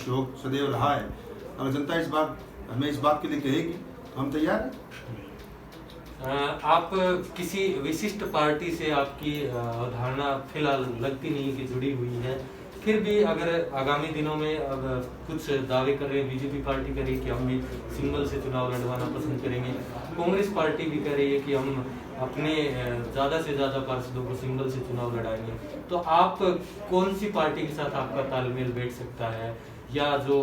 शौक सदैव रहा है। अगर जनता हमें इस बात के लिए कहेगी तो हम तैयार हैं। आप किसी विशिष्ट पार्टी से आपकी अवधारणा फिलहाल लगती नहीं कि जुड़ी हुई है, फिर भी अगर आगामी दिनों में अब कुछ दावे कर रहे हैं, बीजेपी पार्टी कह रही है कि हम भी सिंबल से चुनाव लड़वाना पसंद करेंगे, कांग्रेस पार्टी भी कह रही है कि हम अपने ज़्यादा से ज़्यादा पार्षदों को सिंबल से चुनाव लड़ाएंगे, तो आप कौन सी पार्टी के साथ आपका तालमेल बैठ सकता है, या जो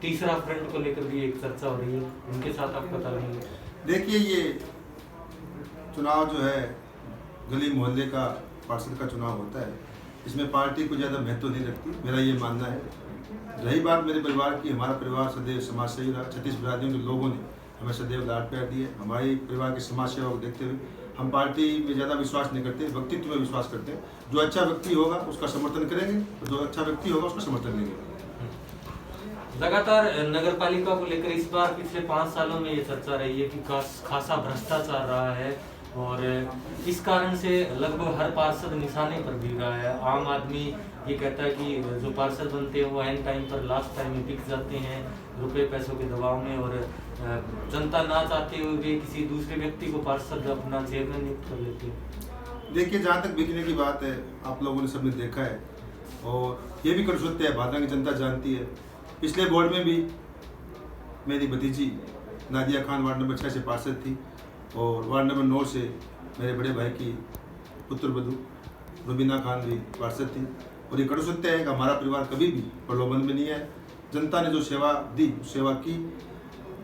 तीसरा फ्रंट को लेकर भी एक चर्चा हो रही है उनके साथ आपका तालमेल? देखिए, ये चुनाव जो है गली मोहल्ले का पार्षद का चुनाव होता है, इसमें पार्टी को ज़्यादा महत्व नहीं रखती, मेरा ये मानना है। रही बात मेरे परिवार की, हमारा परिवार सदैव समाज सेवी रहा। 36 बिरादरियों के लोगों ने हमें सदैव लाड प्यार दिए। हमारे परिवार की समाज सेवा को देखते हुए हम पार्टी में ज़्यादा विश्वास नहीं करते, व्यक्तित्व में विश्वास करते हैं। जो अच्छा व्यक्ति होगा उसका समर्थन करेंगे, और जो अच्छा व्यक्ति होगा उसका समर्थन लेंगे। लगातार नगर पालिका को लेकर इस बार पिछले 5 सालों में ये चर्चा रही है कि खासा भ्रष्टाचार रहा है, और इस कारण से लगभग हर पार्षद निशाने पर भी रहा है। आम आदमी ये कहता है कि जो पार्षद बनते हैं वो एंड टाइम पर लास्ट टाइम में बिक जाते हैं रुपए पैसों के दबाव में, और जनता ना चाहते हुए भी किसी दूसरे व्यक्ति को पार्षद अपना चेयरमैन नियुक्त कर लेती है। देखिए, जहाँ तक बिकने की बात है, आप लोगों ने सबने देखा है, और ये भी कर सकते हैं, भादरा की जनता जानती है। पिछले बोर्ड में भी मेरी भतीजी नादिया खान वार्ड नंबर 6 से पार्षद थी, और वार्ड नंबर 9 से मेरे बड़े भाई की पुत्र वधू रुबीना खान भी पार्षद थी। और ये कर सकते हैं कि हमारा परिवार कभी भी प्रलोभन में नहीं है। जनता ने जो सेवा दी उस सेवा की।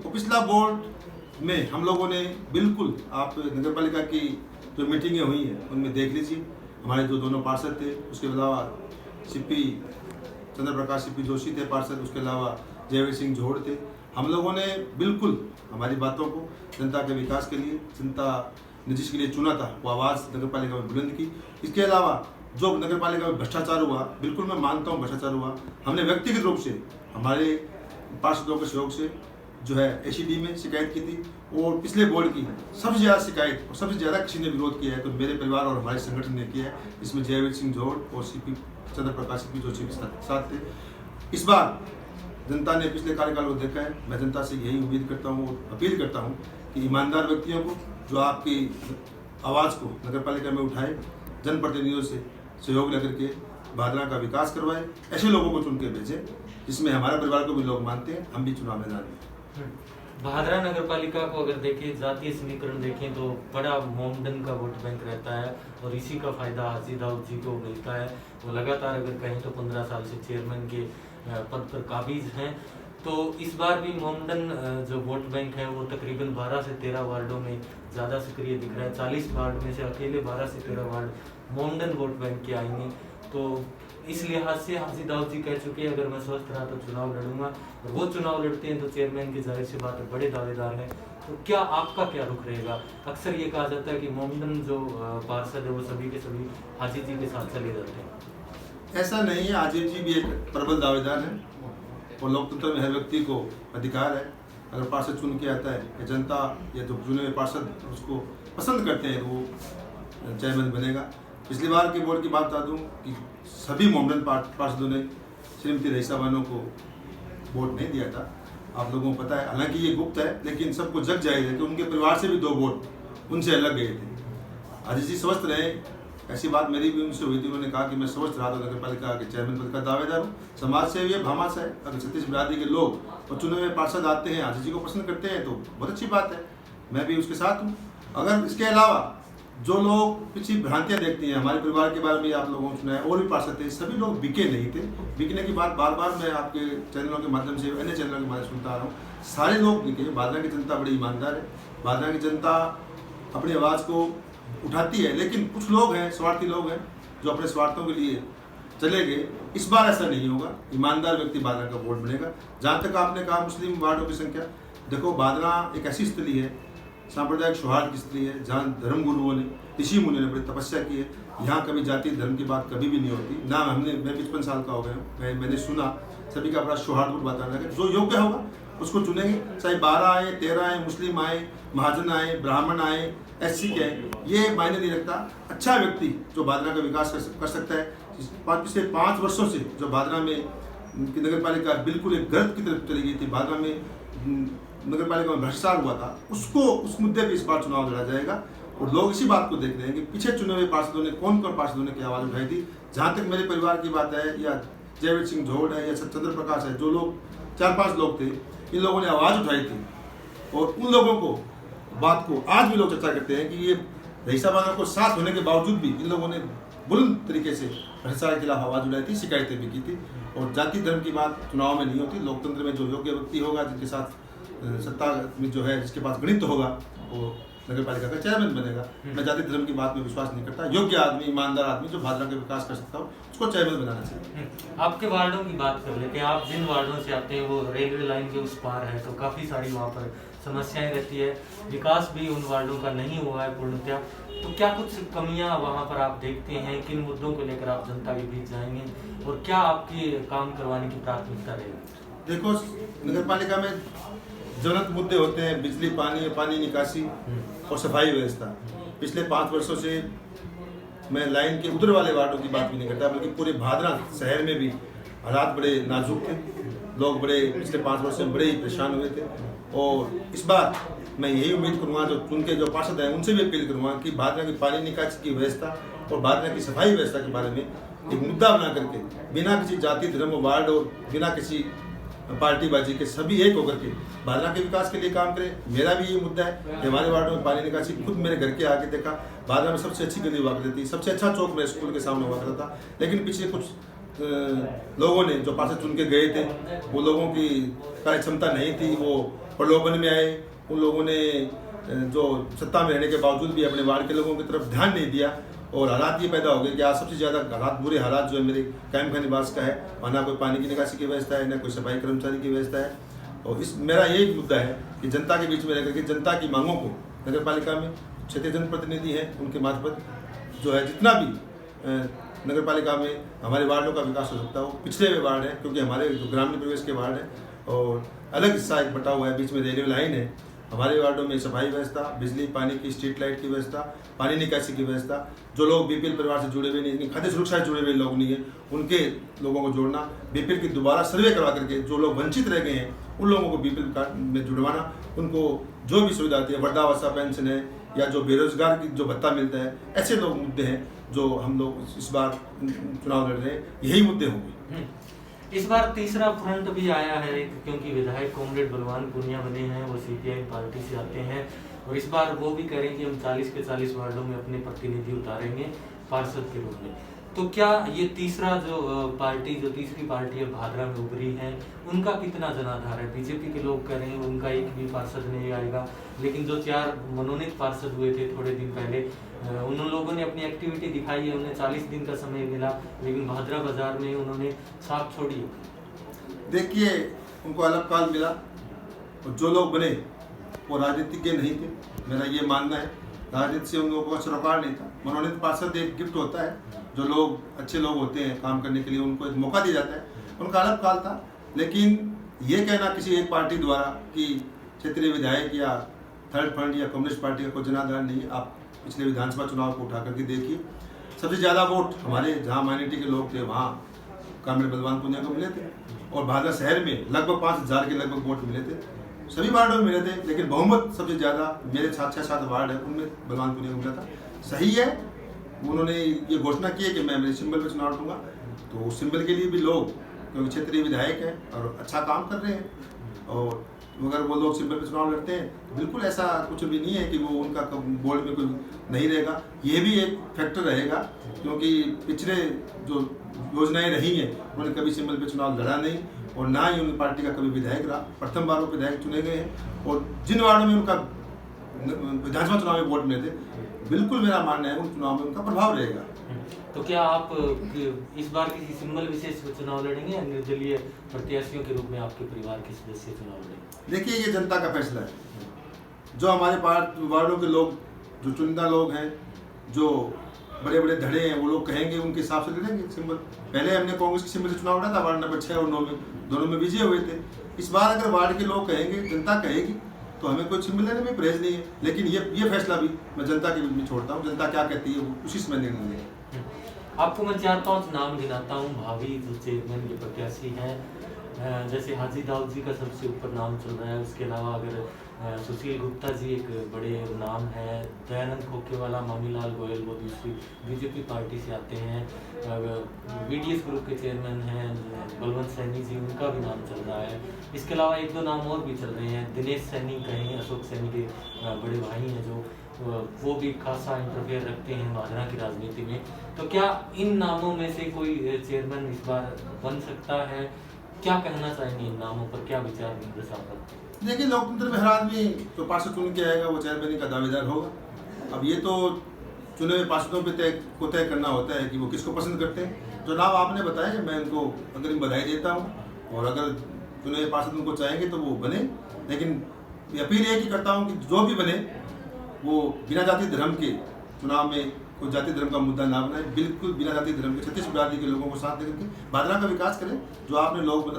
और पिछला बोर्ड में हम लोगों ने बिल्कुल, आप नगर पालिका की जो मीटिंगें हुई हैं उनमें देख लीजिए, हमारे जो दोनों पार्षद थे, उसके अलावा सीपी चंद्र प्रकाश सीपी जोशी थे पार्षद, उसके अलावा जयवीर सिंह जोहड़ थे। हम लोगों ने बिल्कुल हमारी बातों को जनता के विकास के लिए, जनता ने जिसके लिए चुना था, वो आवाज़ नगर पालिका में बुलंद की। इसके अलावा जो नगर पालिका में भ्रष्टाचार हुआ, बिल्कुल मैं मानता हूँ भ्रष्टाचार हुआ। हमने व्यक्तिगत रूप से हमारे पार्षदों के सहयोग से जो है एसीडी में शिकायत की थी, और पिछले बोर्ड की सबसे ज़्यादा शिकायत और सबसे ज़्यादा किसी ने विरोध किया है तो मेरे परिवार और हमारे संगठन ने किया है। इसमें जयवीर सिंह जोहड़ और सीपी चंद्र प्रकाश सीपी जोशी के साथ थे। इस बार जनता ने पिछले कार्यकाल को देखा है। मैं जनता से यही उम्मीद करता हूँ और अपील करता हूँ कि ईमानदार व्यक्तियों को, जो आपकी आवाज़ को नगर पालिका में उठाए, जनप्रतिनिधियों से सहयोग लेकर के भादरा का विकास करवाए, ऐसे लोगों को चुन के भेजें जिसमें हमारे परिवार को भी लोग मानते हैं, हम भी चुनाव मैदान में। भादरा नगर पालिका को अगर देखें, जातीय समीकरण देखें तो बड़ा मोमडन का वोट बैंक रहता है, और इसी का फायदा हाजी दाऊद जी को मिलता है। वो लगातार अगर कहें तो 15 साल से चेयरमैन के पद पर काबिज हैं। तो इस बार भी मोमडन जो वोट बैंक है वो तकरीबन 12 से 13 वार्डों में ज़्यादा सक्रिय दिख रहा है। 40 वार्ड में से अकेले 12 से 13 वार्ड मोमडन वोट बैंक के आएंगे। तो इस लिहाज से हाजी दाऊद जी कह चुके हैं अगर मैं स्वस्थ रहा तो चुनाव लड़ूंगा, और वो चुनाव लड़ते हैं तो चेयरमैन की जाहिर सी बात है बड़े दावेदार हैं। तो क्या आपका क्या रुख रहेगा? अक्सर ये कहा जाता है कि मोमडन जो पार्षद है वो सभी के सभी हाजी जी के साथ चले जाते हैं। ऐसा नहीं है, हाजी जी भी एक प्रबल दावेदार है, और लोकतंत्र में हर व्यक्ति को अधिकार है, अगर पार्षद चुन के आता है कि जनता या जो चुने हुए पार्षद उसको पसंद करते हैं तो वो चेयरमैन बनेगा। पिछली बार के बोर्ड की बात बता दूं कि सभी मोमडन पार्षदों ने श्रीमती रईसा बानो को वोट नहीं दिया था। आप लोगों को पता है, हालांकि ये गुप्त है, लेकिन सबको जग जाहिर है कि उनके परिवार से भी 2 वोट उनसे अलग गए थे। हाजी जी स्वस्थ रहे, ऐसी बात मेरी भी उनसे हुई थी। उन्होंने कहा कि मैं स्वस्थ रहा तो नगर पालिका के चेयरमैन पद का दावेदार हूँ। समाज सेवी है, भामाश है। अगर 36 बिरादरी के लोग और चुने हुए पार्षद आते हैं, हाजी जी को पसंद करते हैं तो बहुत अच्छी बात है, मैं भी उसके साथ हूँ। अगर इसके अलावा जो लोग पिछली भ्रांतियाँ देखती हैं, हमारे परिवार के बारे में आप लोगों ने सुना है, और भी पार्षद थे, सभी लोग बिके नहीं थे। बिकने की बात बार बार मैं आपके चैनलों के माध्यम से, अन्य चैनलों के माध्यम से सुनता आ रहा हूँ। सारे लोग बिके। भादरा की जनता बड़ी ईमानदार है, भादरा की जनता अपनी आवाज़ को उठाती है, लेकिन कुछ लोग हैं, स्वार्थी लोग हैं, जो अपने स्वार्थों के लिए चले गए। इस बार ऐसा नहीं होगा, ईमानदार व्यक्ति भादरा का वोट बनेगा। जहाँ तक आपने कहा मुस्लिम वार्डों की संख्या, देखो भादरा एक ऐसी स्थली है, सांप्रदायिक सौहार्द की स्थली है, जहाँ धर्म गुरुओं ने, ऋषि मुनियों ने बड़ी तपस्या की है। यहाँ कभी जाति धर्म की बात कभी भी नहीं होती ना। मैं 55 साल का हो गया हूँ, मैंने सुना सभी का बड़ा सौहार्दपूर्ण वातावरण है। जो योग्य होगा उसको चुनेंगे, चाहे 12 आए, 13 आए, मुस्लिम आए, महाजन आए, ब्राह्मण आए, एससी के आए, ये मायने नहीं रखता। अच्छा व्यक्ति जो भादरा का विकास कर सकता है। पिछले 5 वर्षों से जो भादरा में कि नगर पालिका बिल्कुल एक गलत की तरफ चली गई थी, भादरा में नगर पालिका में भ्रष्टाचार हुआ था, उसको उस मुद्दे पे इस बार चुनाव लड़ा जाएगा। और लोग इसी बात को देख रहे हैं कि पीछे चुने हुए पार्षदों ने कौन पार्षदों ने क्या आवाज़ उठाई थी। जहाँ तक मेरे परिवार की बात है, या जयवीर सिंह झोड़ है या चंद्र प्रकाश है, जो लोग 4-5 लोग थे, इन लोगों ने आवाज़ उठाई थी। और उन लोगों को बात को आज भी लोग चर्चा करते हैं कि ये रईसाबाद को साथ होने के बावजूद भी इन लोगों ने बुलंद तरीके से भ्रष्टाचार के खिलाफ आवाज़ उठाई थी, शिकायतें भी की थी। और जाति धर्म की बात चुनाव में नहीं होती। लोकतंत्र में जो योग्य व्यक्ति होगा, जिनके साथ सत्ता में जो है, जिसके पास गणित होगा, वो नगर पालिका का चेयरमैन बनेगा। मैं जाति धर्म की बात में विश्वास नहीं करता। योग्य आदमी, ईमानदार आदमी जो भादरा का विकास कर सकता हो, उसको चेयरमैन बनाना चाहिए। आपके वार्डों की बात कर लेते हैं। आप जिन वार्डों से आते हैं वो रेलवे लाइन के उस पार है, तो काफ़ी सारी वहाँ पर समस्याएं रहती है। विकास भी उन वार्डों का नहीं हुआ है पूर्णतः। तो क्या कुछ कमियां वहाँ पर आप देखते हैं? किन मुद्दों को लेकर आप जनता के बीच जाएंगे और क्या आपकी काम करवाने की प्राथमिकता रहेगी? देखो, नगर पालिका में ज्वलंत मुद्दे होते हैं बिजली, पानी निकासी और सफाई व्यवस्था। पिछले 5 वर्षों से मैं लाइन के उधर वाले वार्डों की बात भी नहीं करता, बल्कि पूरे भादरा शहर में भी हालात बड़े नाजुक थे। लोग बड़े पिछले 5 वर्षों में बड़े ही परेशान हुए थे। और इस बार मैं यही उम्मीद करूँगा, जो चुन के जो पार्षद हैं उनसे भी अपील करूँगा कि भादरा की पानी निकासी की व्यवस्था और भादरा की सफाई व्यवस्था के बारे में एक मुद्दा बना करके, बिना किसी जाति धर्म वार्ड और बिना किसी पार्टीबाजी के सभी एक होकर के भादरा के विकास के लिए काम करें। मेरा भी ये मुद्दा है कि हमारे वार्डों में पानी निकासी, खुद मेरे घर के आगे देखा, भादरा में सबसे अच्छी गली हुआ करती थी, सबसे अच्छा चौक मेरे स्कूल के सामने हुआ करता था। लेकिन पिछले कुछ लोगों ने जो पार्षद चुन के गए थे, वो लोगों की कार्य क्षमता नहीं थी, वो प्रलोभन में आए। उन लोगों ने जो सत्ता में रहने के बावजूद भी अपने वार्ड के लोगों की तरफ ध्यान नहीं दिया। और हालात ये पैदा हो गए कि आज सबसे ज़्यादा हालात, बुरे हालात जो है मेरे कायम खान निवास का है, वहाँ ना कोई पानी की निकासी की व्यवस्था है, ना कोई सफाई कर्मचारी की व्यवस्था है। और इस मेरा यही मुद्दा है कि जनता के बीच में रह करके जनता की मांगों को नगर पालिका में क्षेत्रीय जनप्रतिनिधि हैं, उनके मार्फत जो है जितना भी नगर पालिका में हमारे वार्डों का विकास हो सकता है, वो पिछड़े हुए वार्ड है, क्योंकि हमारे जो ग्रामीण परिवेश के वार्ड है और अलग हिस्सा एक बटा हुआ है, बीच में रेलवे लाइन है। हमारे वार्डों में सफाई व्यवस्था, बिजली, पानी की, स्ट्रीट लाइट की व्यवस्था, पानी निकासी की व्यवस्था, जो लोग बीपीएल परिवार से जुड़े हुए नहीं, खाद्य सुरक्षा से जुड़े हुए लोग नहीं है, उनके लोगों को जोड़ना, बीपीएल की दोबारा सर्वे करवा करके जो लोग वंचित रह गए हैं उन लोगों को बीपीएल कार्ड में जुड़वाना, उनको जो भी सुविधा आती है, वृद्धावस्था पेंशन है या जो बेरोजगार की जो भत्ता मिलता है, ऐसे लोग मुद्दे हैं जो हम लोग इस बार चुनाव लड़ रहे हैं, यही मुद्दे होंगे। इस बार तीसरा फ्रंट भी आया है, क्योंकि विधायक कॉमरेड बलवान पूनिया बने हैं, वो सीपीआई पार्टी से आते हैं और इस बार वो भी करें कि हम 40 के 40 वार्डों में अपने प्रतिनिधि उतारेंगे पार्षद के रूप में। तो क्या ये तीसरा जो पार्टी, जो तीसरी पार्टी है भादरा में उभरी है, उनका कितना जनाधार है? बीजेपी के लोग कह रहे हैं उनका एक भी पार्षद नहीं आएगा, लेकिन जो 4 मनोनीत पार्षद हुए थे थोड़े दिन पहले, उन लोगों ने अपनी एक्टिविटी दिखाई है, उन्हें 40 दिन का समय मिला, लेकिन भादरा बाजार में उन्होंने साफ छोड़ी। देखिए, उनको अलग काल मिला और जो लोग बने वो राजनीतिज्ञ नहीं थे, मेरा ये मानना है। राजनीति से उन लोगों का सरोकार नहीं था। मनोनीत पार्षद एक गिफ्ट होता है, जो लोग अच्छे लोग होते हैं काम करने के लिए उनको एक मौका दिया जाता है, उनका अलग काल था। लेकिन ये कहना किसी एक पार्टी द्वारा कि क्षेत्रीय विधायक या थर्ड फ्रंट या कम्युनिस्ट पार्टी का कोई जनाधार नहीं है, आप पिछले विधानसभा चुनाव को उठा करके देखिए, सबसे ज़्यादा वोट हमारे जहाँ माइनॉरिटी के लोग थे वहाँ कॉमरेड बलवान पूनिया को मिले थे और भादरा शहर में लगभग 5000 के लगभग वोट मिले थे, सभी वार्डों में मिले थे। लेकिन बहुमत सबसे ज़्यादा मेरे 6-7 वार्ड है उनमें बलवान पूनिया को मिला था। सही है, उन्होंने ये घोषणा की है कि मैं मेरे सिंबल पर चुनाव लड़ूंगा, तो उस सिंबल के लिए भी लोग, क्योंकि क्षेत्रीय विधायक हैं और अच्छा काम कर रहे हैं, और अगर वो लोग सिंबल पर चुनाव लड़ते हैं तो बिल्कुल ऐसा कुछ भी नहीं है कि वो उनका बोर्ड में कोई नहीं रहेगा। ये भी एक फैक्टर रहेगा, क्योंकि पिछले जो योजनाएं रही हैं उन्होंने कभी सिंबल पर चुनाव लड़ा नहीं और ना ही उनकी पार्टी का कभी विधायक रहा। प्रथम बार वो विधायक चुने गए हैं और जिन वार्डों में उनका विधानसभा चुनाव में वोट मिले थे, बिल्कुल मेरा मानना है उन चुनाव में उनका प्रभाव रहेगा। तो क्या आप इस बार किसी सिंबल विशेष पर चुनाव लड़ेंगे या निर्दलीय प्रत्याशियों के रूप में आपके परिवार के सदस्य चुनाव लड़ेंगे? देखिए, ये जनता का फैसला है। जो हमारे वार्डों के लोग, जो चुनिंदा लोग हैं, जो बड़े बड़े धड़े हैं, वो लोग कहेंगे उनके हिसाब से लड़ेंगे सिंबल। पहले हमने कांग्रेस के सिंबल से चुनाव लड़ा था, वार्ड नंबर 6 और 9 में, दोनों में विजय हुए थे। इस बार अगर वार्ड के लोग कहेंगे, जनता कहेगी, तो हमें कोई सिंबल लेने में परहेज नहीं है। लेकिन ये फैसला भी मैं जनता के बीच में छोड़ता हूँ, जनता क्या कहती है वो उसी समय निर्णय लेंगे। आपको मैं 4-5 नाम गिनाता हूँ भावी जो चेयरमैन के प्रत्याशी हैं। जैसे हाजी दाऊद जी का सबसे ऊपर नाम चल रहा है। उसके अलावा अगर सुशील गुप्ता जी एक बड़े नाम है। दयानंद खोखेवाला, मामीलाल गोयल वो दूसरी बीजेपी पार्टी से आते हैं। VDS ग्रुप के चेयरमैन हैं बलवंत सैनी जी, उनका भी नाम चल रहा है। इसके अलावा 1-2 नाम और भी चल रहे हैं। दिनेश सैनी कहीं, अशोक सैनी के बड़े भाई हैं जो वो भी खासा इंटरफेयर रखते हैं भादरा की राजनीति में। तो क्या इन नामों में से कोई चेयरमैन इस बार बन सकता है? क्या कहना चाहेंगे इन नामों पर, क्या विचार विमर्श आपका? देखिए, लोकतंत्र में हर आदमी जो पार्षद चुन के आएगा वो चेयरमैन का दावेदार होगा। अब ये तो चुने हुए पार्षदों पे तय करना होता है कि वो किसको पसंद करते हैं। जो नाम आपने बताए मैं उनको अग्रिम बधाई देता हूँ, और अगर चुने हुए पार्षद उनको चाहेंगे तो वो बने। लेकिन अपील ये करता हूँ कि जो भी बने वो बिना जाति धर्म के चुनाव में कोई जाति धर्म का मुद्दा ना बनाए। बिल्कुल बिना जाति धर्म के 36 बिरादरी के लोगों को साथ लेकर के भादरा का विकास करें। जो आपने लोग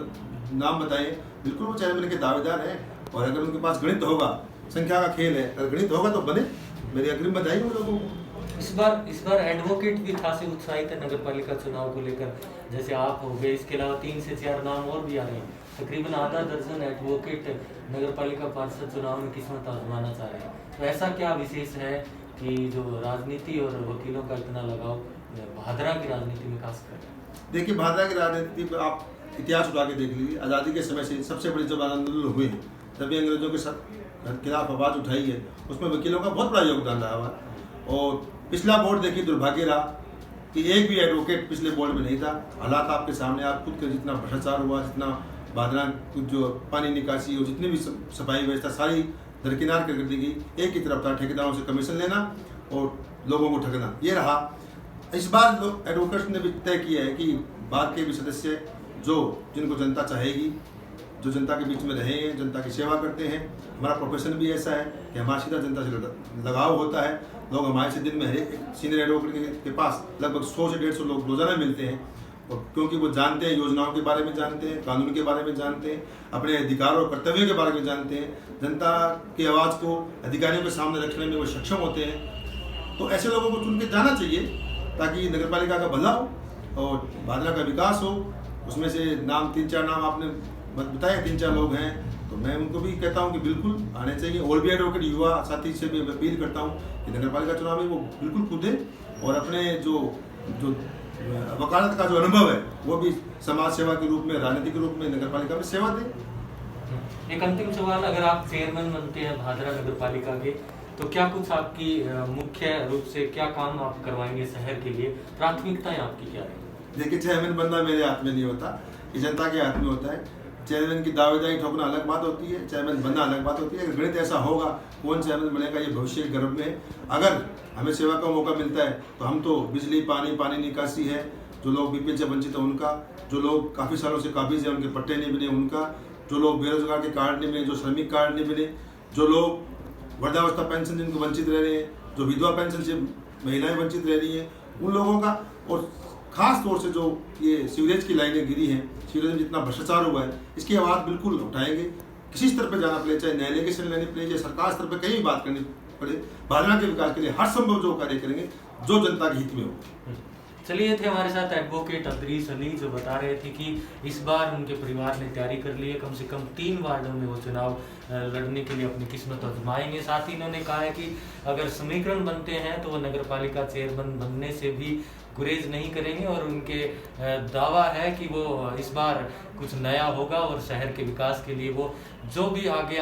नाम बताए बिल्कुल वो चेयरमैन के दावेदार हैं, और अगर उनके पास गणित होगा, संख्या का खेल है, अगर गणित होगा तो बने। मेरी अग्रिम बधाई उन लोगों को। इस बार एडवोकेट भी खासे उत्साहित है नगर पालिका चुनाव को लेकर। जैसे आप हो गए, इसके अलावा 3 से 4 नाम और भी आ रहे हैं। तकरीबन आधा दर्जन एडवोकेट नगर पालिका पार्षद चुनाव में किस्मत आजमाना चाह रहे हैं। तो ऐसा क्या विशेष है कि जो राजनीति और वकीलों का इतना लगाव भादरा की राजनीति में खास कर? देखिए, भादरा की राजनीति पर आप इतिहास उठा के देख लीजिए। आज़ादी के समय से सबसे बड़े जब आंदोलन हुए हैं, तभी अंग्रेजों के खिलाफ आवाज़ उठाई है, उसमें वकीलों का बहुत बड़ा योगदान रहा हुआ। और पिछला बोर्ड देखिए, दुर्भाग्य रहा कि एक भी एडवोकेट पिछले बोर्ड में नहीं था। हालात आपके सामने, आप खुद के जितना भ्रष्टाचार हुआ, जितना भादरा कुछ जो पानी निकासी और जितनी भी सफाई व्यवस्था सारी दरकिनार कर दी गई। एक ही तरफ था ठेकेदारों से कमीशन लेना और लोगों को ठगना, ये रहा। इस बार एडवोकेट्स ने भी तय किया है कि बार के भी सदस्य जिनको जनता चाहेगी, जो जनता के बीच में रहे हैं, जनता की सेवा करते हैं। हमारा प्रोफेशन भी ऐसा है कि हमारा सीधा जनता से लगाव होता है। लोग हमारे से दिन में हर एक सीनियर एडवोकेट के पास लगभग 100 से 150 लोग रोजाना मिलते हैं, और क्योंकि वो जानते हैं, योजनाओं के बारे में जानते हैं, कानून के बारे में जानते हैं, अपने अधिकार और कर्तव्यों के बारे में जानते हैं, जनता की आवाज़ को अधिकारियों के सामने रखने में वो सक्षम होते हैं। तो ऐसे लोगों को चुन के जाना चाहिए ताकि नगर पालिका का भला हो और भादरा का विकास हो। उसमें से नाम 3-4 नाम आपने बताए, 3-4 लोग हैं, तो मैं उनको भी कहता हूं कि बिल्कुल आने चाहिए। और भी एडवोकेट युवा साथी से भी अपील करता हूं कि नगर पालिका चुनाव में वो बिल्कुल कूदे और अपने जो वकालत का जो अनुभव है वो भी समाज सेवा के रूप में, राजनीति के रूप में नगर पालिका में सेवा दे। एक अंतिम सवाल, अगर आप चेयरमैन बनते हैं भादरा नगर पालिका के, तो क्या कुछ आपकी मुख्य रूप से क्या काम आप करवाएंगे शहर के लिए? प्राथमिकताएं आपकी क्या रहेंगी? देखिए, चेयरमैन बनना मेरे हाथ में नहीं होता, ये जनता के हाथ में होता है। चेयरमैन की दावेदारी ठोकना अलग बात होती है, चेयरमैन बनना अलग बात होती है। अगर गणित ऐसा होगा कौन चेयरमैन बनेगा, ये भविष्य के गर्भ में है। अगर हमें सेवा का मौका मिलता है तो हम तो बिजली, पानी निकासी है, जो लोग बीपीएल से वंचित है उनका, जो लोग काफ़ी सालों से काबिज है उनके पट्टे नहीं बने उनका, जो लोग बेरोजगार के कार्ड नहीं बने, जो श्रमिक कार्ड नहीं बने, जो लोग वृद्धावस्था पेंशन जिनको वंचित रह रहे हैं, जो विधवा पेंशन से महिलाएं वंचित रह रही हैं, उन लोगों का, और खास तौर से जो ये सीवरेज की लाइनें गिरी हैं, सीवरेज में जितना भ्रष्टाचार हुआ है, इसकी आवाज़ बिल्कुल उठाएंगे। किसी स्तर पर जाना पड़े, चाहे न्यायालय के लेनी पड़े, चाहे सरकार स्तर पर कहीं भी बात करनी पड़े, भादरा के विकास के लिए हर संभव जो कार्य करेंगे जो जनता के हित में हो। चलिए, थे हमारे साथ एडवोकेट अदरीस अली, जो बता रहे थे कि इस बार उनके परिवार ने तैयारी कर ली है, कम से कम 3 वार्डों में वो चुनाव लड़ने के लिए अपनी किस्मत आजमाएंगे। साथ ही इन्होंने कहा है कि अगर समीकरण बनते हैं तो वो नगर पालिका चेयरमैन बनने से भी गुरेज नहीं करेंगे, और उनके दावा है कि वो इस बार कुछ नया होगा और शहर के विकास के लिए वो जो भी आगे